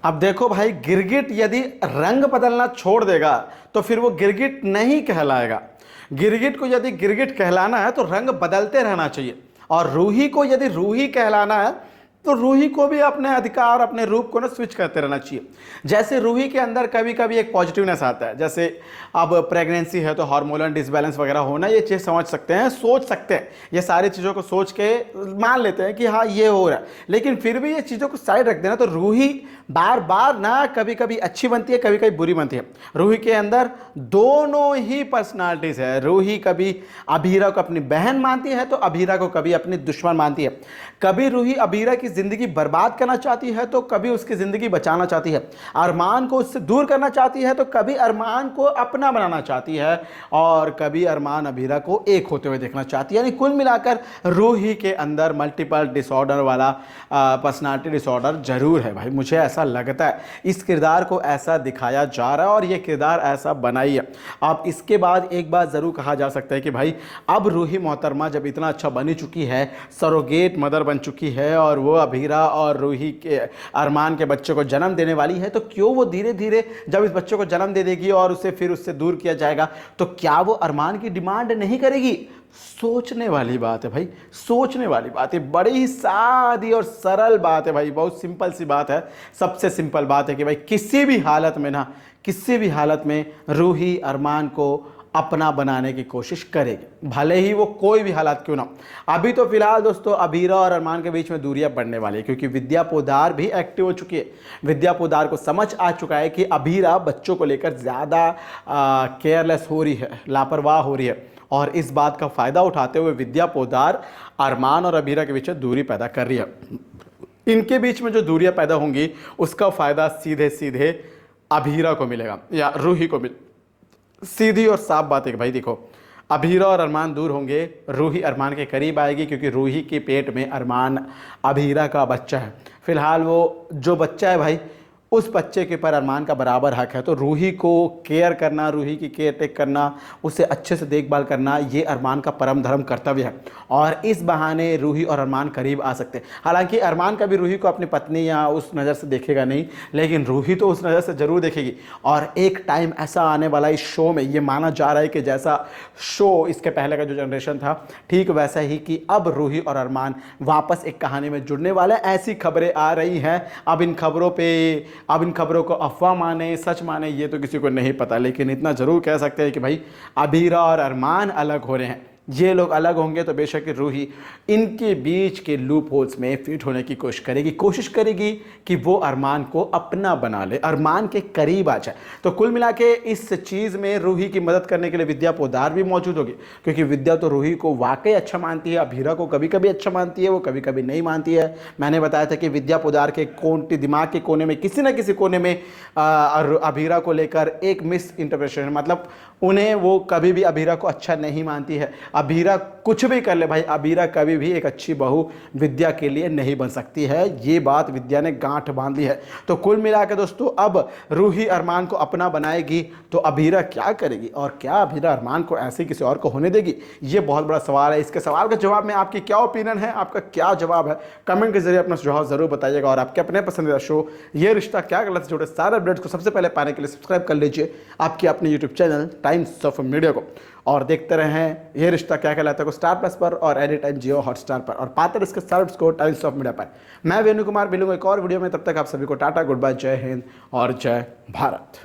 अब देखो भाई, गिरगिट यदि रंग बदलना छोड़ देगा तो फिर वो गिरगिट नहीं कहलाएगा। गिरगिट को यदि गिरगिट कहलाना है तो रंग बदलते रहना चाहिए, और रूही को यदि रूही कहलाना है तो रूही को भी अपने अधिकार, अपने रूप को ना स्विच करते रहना चाहिए। जैसे रूही के अंदर कभी कभी एक पॉजिटिवनेस आता है, जैसे अब प्रेगनेंसी है तो हार्मोनल डिसबैलेंस वगैरह होना, ये चीज़ समझ सकते हैं, सोच सकते हैं, ये सारी चीज़ों को सोच के मान लेते हैं कि हाँ ये हो रहा है। लेकिन फिर भी ये चीज़ों को साइड रख देना, तो रूही बार बार ना कभी कभी अच्छी बनती है, कभी कभी बुरी बनती है। रूही के अंदर दोनों ही पर्सनालिटीज़ है। रूही कभी अभीरा को अपनी बहन मानती है तो अभीरा को कभी अपनी दुश्मन मानती है। कभी रूही अभीरा की ज़िंदगी बर्बाद करना चाहती है तो कभी उसकी ज़िंदगी बचाना चाहती है। अरमान को उससे दूर करना चाहती है तो कभी अरमान को अपना बनाना चाहती है, और कभी अरमान अभीरा को एक होते हुए देखना चाहती है। यानी कुल मिलाकर रूही के अंदर मल्टीपल डिसऑर्डर वाला पर्सनालिटी डिसऑर्डर जरूर है भाई, मुझे ऐसा लगता है। इस किरदार को ऐसा दिखाया जा रहा है और ये किरदार ऐसा बनाई है। अब इसके बाद एक बात ज़रूर कहा जा सकता है कि भाई अब रूही मोहतरमा जब इतना अच्छा बनी चुकी है, सरोगेट मदर बन चुकी है, और वो अभीरा और रूही के अरमान के बच्चे को जन्म देने वाली है, तो क्यों वो धीरे धीरे जब इस बच्चे को जन्म दे देगी और उसे फिर उससे दूर किया जाएगा, तो क्या वो अरमान की डिमांड नहीं करेगी? सोचने वाली बात है भाई, सोचने वाली बात है। बड़ी ही सादी और सरल बात है भाई, बहुत सिंपल सी बात है। सबसे सिंपल बात है कि भाई किसी भी हालत में ना, किसी भी हालत में रूही अरमान को अपना बनाने की कोशिश करेगी, भले ही वो कोई भी हालात क्यों ना। अभी तो फिलहाल दोस्तों अभीरा और अरमान के बीच में दूरियां बढ़ने वाली है, क्योंकि विद्या पोद्दार भी एक्टिव हो चुकी है। विद्या पोद्दार को समझ आ चुका है कि अभीरा बच्चों को लेकर ज़्यादा केयरलेस हो रही है, लापरवाह हो रही है, और इस बात का फ़ायदा उठाते हुए विद्या पोद्दार अरमान और अभीरा के बीच में दूरी पैदा कर रही है। इनके बीच में जो दूरियां पैदा होंगी उसका फ़ायदा सीधे सीधे अभीरा को मिलेगा या रूही को सीधी और साफ बात है कि भाई देखो, अभीरा और अरमान दूर होंगे, रूही अरमान के करीब आएगी, क्योंकि रूही के पेट में अरमान अभीरा का बच्चा है। फिलहाल वो जो बच्चा है भाई, उस बच्चे के ऊपर अरमान का बराबर हक है, तो रूही को केयर करना, रूही की केयर टेक करना, उसे अच्छे से देखभाल करना, ये अरमान का परम धर्म कर्तव्य है। और इस बहाने रूही और अरमान करीब आ सकते हैं। हालांकि अरमान कभी रूही को अपनी पत्नी या उस नज़र से देखेगा नहीं, लेकिन रूही तो उस नज़र से ज़रूर देखेगी। और एक टाइम ऐसा आने वाला इस शो में, ये माना जा रहा है कि जैसा शो इसके पहले का जो जनरेशन था ठीक वैसा ही, कि अब रूही और अरमान वापस एक कहानी में जुड़ने वाले हैं। ऐसी खबरें आ रही हैं। अब इन खबरों को अफवाह माने सच माने ये तो किसी को नहीं पता, लेकिन इतना ज़रूर कह सकते हैं कि भाई अभीरा और अरमान अलग हो रहे हैं। ये लोग अलग होंगे तो बेशक रूही इनके बीच के लूप होल्स में फिट होने की कोशिश करेगी कि वो अरमान को अपना बना ले, अरमान के करीब आ जाए। तो कुल मिला के इस चीज़ में रूही की मदद करने के लिए विद्या पोद्दार भी मौजूद होगी, क्योंकि विद्या तो रूही को वाकई अच्छा मानती है, अभीरा को कभी कभी अच्छा मानती है, वो कभी कभी नहीं मानती है। मैंने बताया था कि विद्या पोद्दार के दिमाग के कोने में, किसी न किसी कोने में अभीरा को लेकर एक मिस इंटरप्रिटेशन, मतलब उन्हें वो कभी भी अभीरा को अच्छा नहीं मानती है। अभीरा कुछ भी कर ले भाई, अभीरा कभी भी एक अच्छी बहू विद्या के लिए नहीं बन सकती है, ये बात विद्या ने गांठ बांध ली है। तो कुल मिलाकर दोस्तों अब रूही अरमान को अपना बनाएगी तो अभीरा क्या करेगी, और क्या अभीरा अरमान को ऐसे किसी और को होने देगी? ये बहुत बड़ा सवाल है। इसके सवाल का जवाब में आपकी क्या ओपिनियन है, आपका क्या जवाब है, कमेंट के जरिए अपना सुझाव जरूर बताइएगा। और आपके अपने पसंदीदा शो ये रिश्ता क्या गलत से जुड़े सारे अपडेट्स को सबसे पहले पाने के लिए सब्सक्राइब कर लीजिए आपके अपने YouTube channel times of media को, और देखते रहें ये रिश्ता क्या कहलाता है को स्टार प्लस पर और एनी टाइम जियो हॉटस्टार पर, और पाते रहिए इसके सर्व्स को टाइम्स ऑफ मीडिया पर। मैं वेणु कुमार मिलूंगा एक और वीडियो में, तब तक आप सभी को टाटा, गुड बाय, जय हिंद और जय भारत।